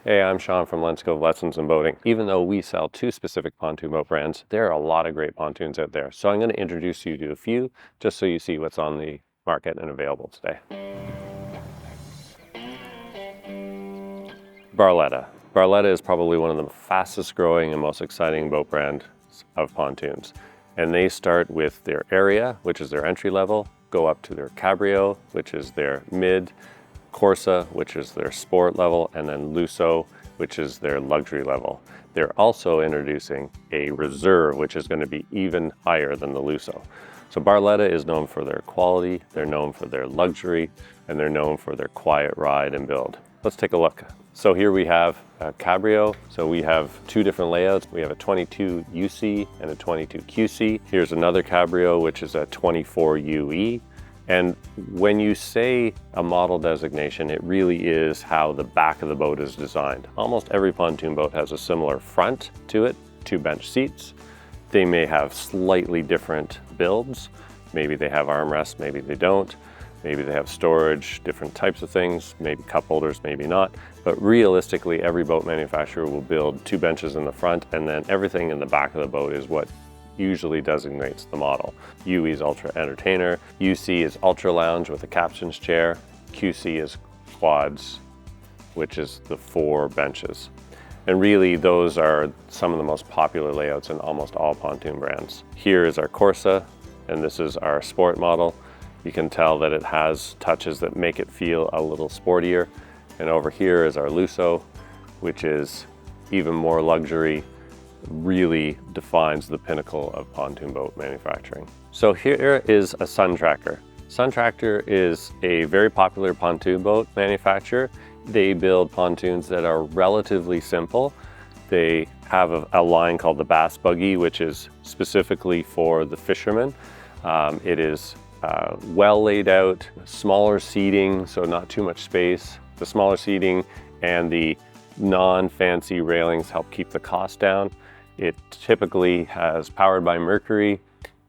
Hey, I'm Sean from Let's Go Lessons in Boating. Even though we sell two specific pontoon boat brands, there are a lot of great pontoons out there. So I'm going to introduce you to a few just so you see what's on the market and available today. Barletta. Barletta is probably one of the fastest growing and most exciting boat brands of pontoons. And they start with their Area, which is their entry level, go up to their Cabrio, which is their mid, Corsa, which is their sport level, and then Lusso, which is their luxury level. They're also introducing a Reserve, which is going to be even higher than the Lusso. So Barletta is known for their quality, they're known for their luxury, and they're known for their quiet ride and build. Let's take a look. So here we have a Cabrio. So we have two different layouts. We have a 22 UC and a 22 QC. Here's another Cabrio, which is a 24 UE. And when you say a model designation, it really is how the back of the boat is designed. Almost every pontoon boat has a similar front to it, two bench seats. They may have slightly different builds. Maybe they have armrests, maybe they don't. Maybe they have storage, different types of things, maybe cup holders, maybe not. But realistically, every boat manufacturer will build two benches in the front, and then everything in the back of the boat is what usually designates the model. UE is Ultra Entertainer, UC is Ultra Lounge with a captain's chair, QC is Quads, which is the 4 benches. And really those are some of the most popular layouts in almost all pontoon brands. Here is our Corsa, and this is our sport model. You can tell that it has touches that make it feel a little sportier. And over here is our Lusso, which is even more luxury, really defines the pinnacle of pontoon boat manufacturing. So here is a Suntracker. Suntracker is a very popular pontoon boat manufacturer. They build pontoons that are relatively simple. They have a line called the Bass Buggy, which is specifically for the fishermen. It is well laid out, smaller seating, so not too much space. The smaller seating and the non-fancy railings help keep the cost down. It typically has powered by Mercury,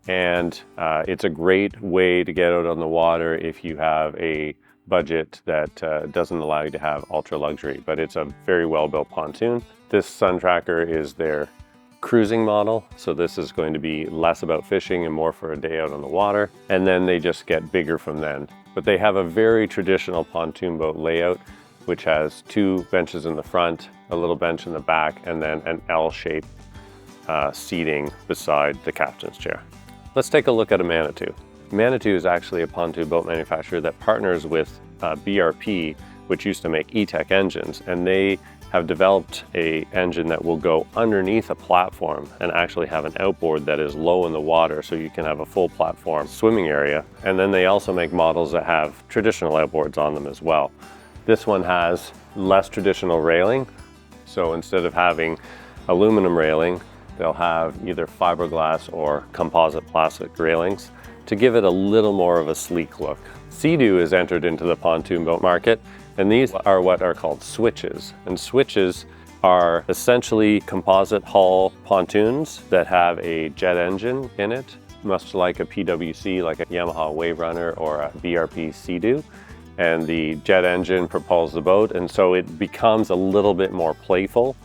and it's a great way to get out on the water if you have a budget that doesn't allow you to have ultra luxury, but it's a very well-built pontoon. This Suntracker is their cruising model, so this is going to be less about fishing and more for a day out on the water, and then they just get bigger from then. But they have a very traditional pontoon boat layout, which has 2 benches in the front, a little bench in the back, and then an L-shaped seating beside the captain's chair. Let's take a look at a Manitou. Manitou is actually a pontoon boat manufacturer that partners with BRP, which used to make E-Tech engines, and they have developed an engine that will go underneath a platform and actually have an outboard that is low in the water, so you can have a full platform swimming area. And then they also make models that have traditional outboards on them as well. This one has less traditional railing, so instead of having aluminum railing, they'll have either fiberglass or composite plastic railings to give it a little more of a sleek look. Sea-Doo has entered into the pontoon boat market, and these are what are called switches. And switches are essentially composite hull pontoons that have a jet engine in it, much like a PWC, like a Yamaha Wave Runner or a BRP Sea-Doo. And the jet engine propels the boat, and so it becomes a little bit more playful.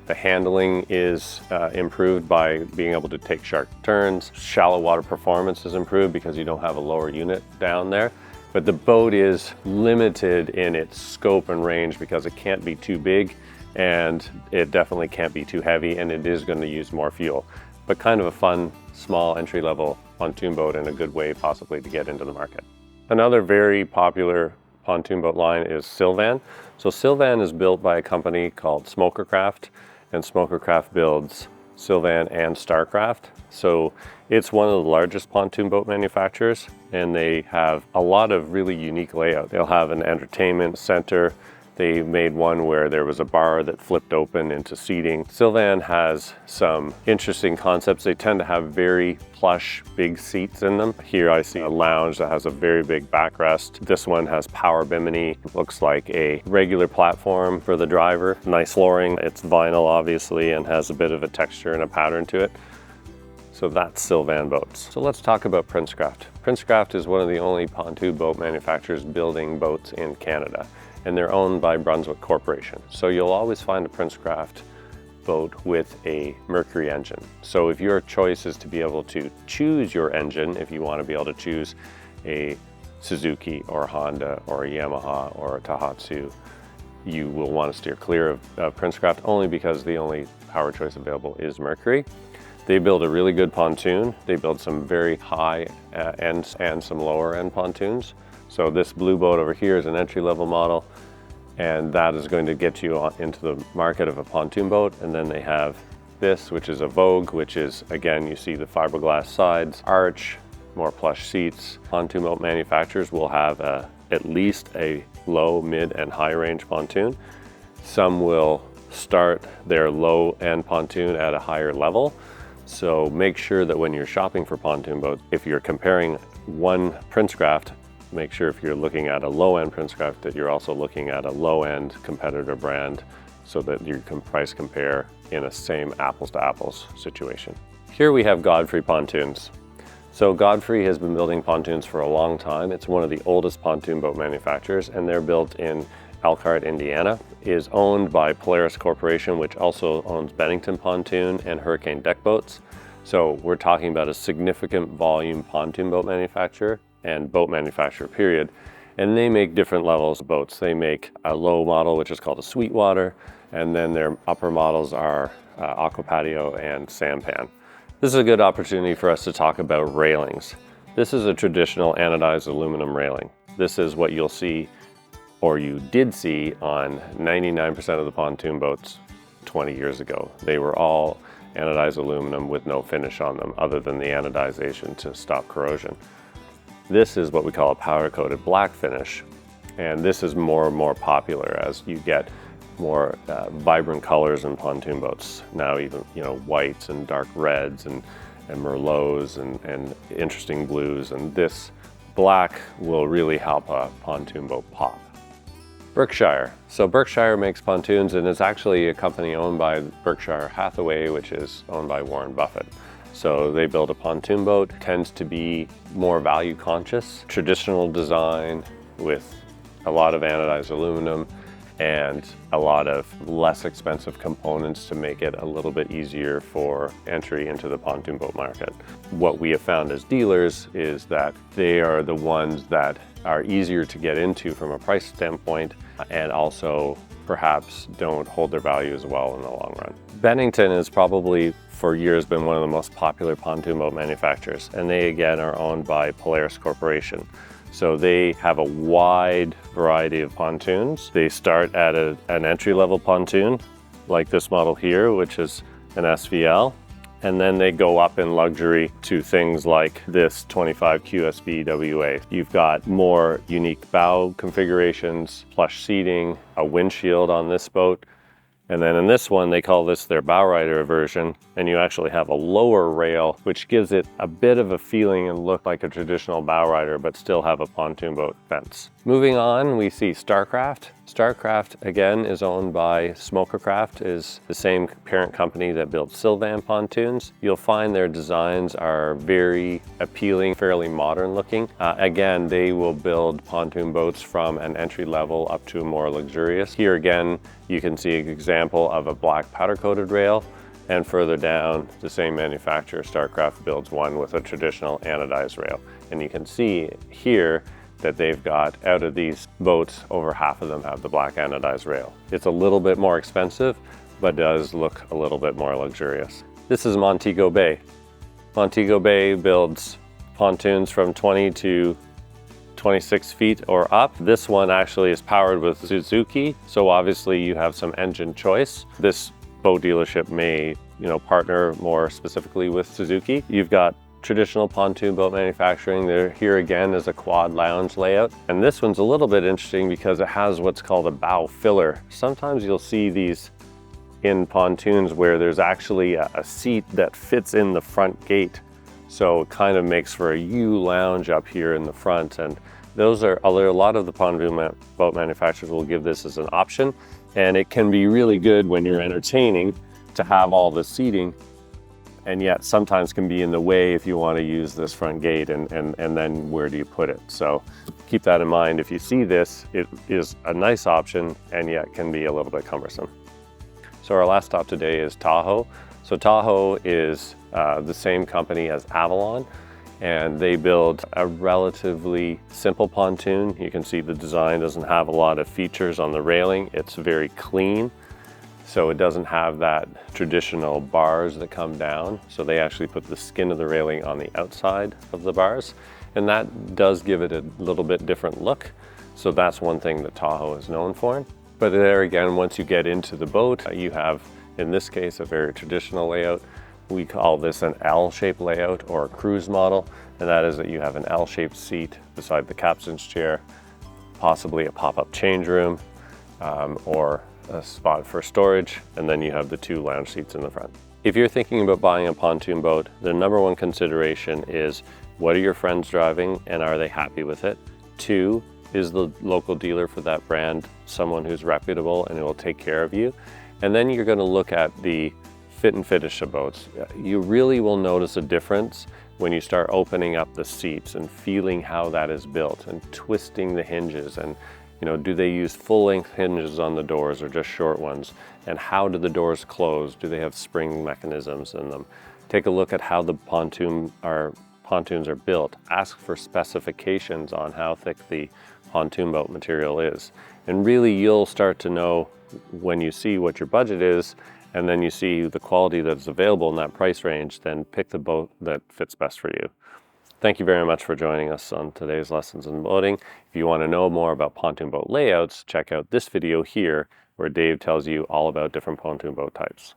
The handling is improved by being able to take sharp turns. Shallow water performance is improved because you don't have a lower unit down there. But the boat is limited in its scope and range because it can't be too big, and it definitely can't be too heavy, and it is going to use more fuel. But kind of a fun, small entry-level pontoon boat and a good way possibly to get into the market. Another very popular pontoon boat line is Sylvan. So Sylvan is built by a company called StarCraft, and StarCraft builds Sylvan and StarCraft. So it's one of the largest pontoon boat manufacturers, and they have a lot of really unique layout. They'll have an entertainment center. They made one where there was a bar that flipped open into seating. Sylvan has some interesting concepts. They tend to have very plush, big seats in them. Here I see a lounge that has a very big backrest. This one has power bimini. Looks like a regular platform for the driver. Nice flooring. It's vinyl, obviously, and has a bit of a texture and a pattern to it. So that's Sylvan boats. So let's talk about PrinceCraft. PrinceCraft is one of the only pontoon boat manufacturers building boats in Canada. and they're owned by Brunswick Corporation. So you'll always find a PrinceCraft boat with a Mercury engine. So if your choice is to be able to choose your engine, if you want to be able to choose a Suzuki or a Honda or a Yamaha or a Tahoe, you will want to steer clear of PrinceCraft, only because the only power choice available is Mercury. They build a really good pontoon. They build some very high end and some lower end pontoons. So this blue boat over here is an entry-level model, and that is going to get you into the market of a pontoon boat. And then they have this, which is a Vogue, which is, again, you see the fiberglass sides, arch, more plush seats. Pontoon boat manufacturers will have at least a low, mid, and high range pontoon. Some will start their low-end pontoon at a higher level. So make sure that when you're shopping for pontoon boats, if you're comparing one PrinceCraft, make sure if you're looking at a low-end PrinceCraft that you're also looking at a low-end competitor brand, so that you can price compare in a same apples-to-apples situation. Here we have Godfrey Pontoons. So Godfrey has been building pontoons for a long time. It's one of the oldest pontoon boat manufacturers, and they're built in Elkhart, Indiana. It is owned by Polaris Corporation, which also owns Bennington Pontoon and Hurricane deck boats. So we're talking about a significant volume pontoon boat manufacturer and boat manufacturer, period. And they make different levels of boats. They make a low model, which is called a Sweetwater, and then their upper models are Aqua Patio and Sampan. This is a good opportunity for us to talk about railings. This is a traditional anodized aluminum railing. This is what you'll see, or you did see, on 99% of the pontoon boats 20 years ago. They were all anodized aluminum with no finish on them other than the anodization to stop corrosion. This is what we call a powder-coated black finish, and this is more and more popular as you get more vibrant colors in pontoon boats. Now even, whites and dark reds and merlots and interesting blues, and this black will really help a pontoon boat pop. Berkshire. So Berkshire makes pontoons, and it's actually a company owned by Berkshire Hathaway, which is owned by Warren Buffett. So they build a pontoon boat, tends to be more value conscious, traditional design with a lot of anodized aluminum and a lot of less expensive components to make it a little bit easier for entry into the pontoon boat market. What we have found as dealers is that they are the ones that are easier to get into from a price standpoint, and also perhaps don't hold their value as well in the long run. Bennington has probably for years been one of the most popular pontoon boat manufacturers, and they again are owned by Polaris Corporation. So they have a wide variety of pontoons. They start at an entry-level pontoon, like this model here, which is an SVL. And then they go up in luxury to things like this 25 QSB WA. You've got more unique bow configurations, plush seating, a windshield on this boat. And then in this one, they call this their bow rider version, and you actually have a lower rail, which gives it a bit of a feeling and look like a traditional bow rider, but still have a pontoon boat fence. Moving on, we see StarCraft. StarCraft, again, is owned by Smokercraft, is the same parent company that built Sylvan Pontoons. You'll find their designs are very appealing, fairly modern looking. Again, they will build pontoon boats from an entry level up to a more luxurious. Here again, you can see an example of a black powder-coated rail, and further down, the same manufacturer, StarCraft, builds one with a traditional anodized rail. And you can see here that they've got, out of these boats, over half of them have the black anodized rail. It's a little bit more expensive, but does look a little bit more luxurious. This is Montego Bay. Montego Bay builds pontoons from 20 to 26 feet or up. This one actually is powered with Suzuki, so obviously you have some engine choice. This boat dealership may, partner more specifically with Suzuki. You've got traditional pontoon boat manufacturing. There, here again is a quad lounge layout, and this one's a little bit interesting because it has what's called a bow filler. Sometimes you'll see these in pontoons where there's actually a seat that fits in the front gate. So it kind of makes for a U lounge up here in the front, and those are a lot of the pontoon boat manufacturers will give this as an option, and it can be really good when you're entertaining to have all the seating and yet sometimes can be in the way if you want to use this front gate, and then where do you put it? So keep that in mind. If you see this, it is a nice option and yet can be a little bit cumbersome. So our last stop today is Tahoe. So Tahoe is the same company as Avaon, and they build a relatively simple pontoon. You can see the design doesn't have a lot of features on the railing. It's very clean. So it doesn't have that traditional bars that come down. So they actually put the skin of the railing on the outside of the bars, and that does give it a little bit different look. So that's one thing that Tahoe is known for. But there again, once you get into the boat, you have, in this case, a very traditional layout. We call this an L-shaped layout or a cruise model, and that is that you have an L-shaped seat beside the captain's chair, possibly a pop-up change room, or a spot for storage, and then you have the 2 lounge seats in the front. If you're thinking about buying a pontoon boat, the number 1 consideration is, what are your friends driving and are they happy with it? 2, is the local dealer for that brand someone who's reputable and will take care of you? And then you're going to look at the fit and finish of boats. You really will notice a difference when you start opening up the seats and feeling how that is built and twisting the hinges, and do they use full-length hinges on the doors or just short ones? And how do the doors close? Do they have spring mechanisms in them? Take a look at how the pontoons are built. Ask for specifications on how thick the pontoon boat material is. And really you'll start to know when you see what your budget is, and then you see the quality that's available in that price range, then pick the boat that fits best for you. Thank you very much for joining us on today's Lessons in Boating. If you want to know more about pontoon boat layouts, check out this video here where Dave tells you all about different pontoon boat types.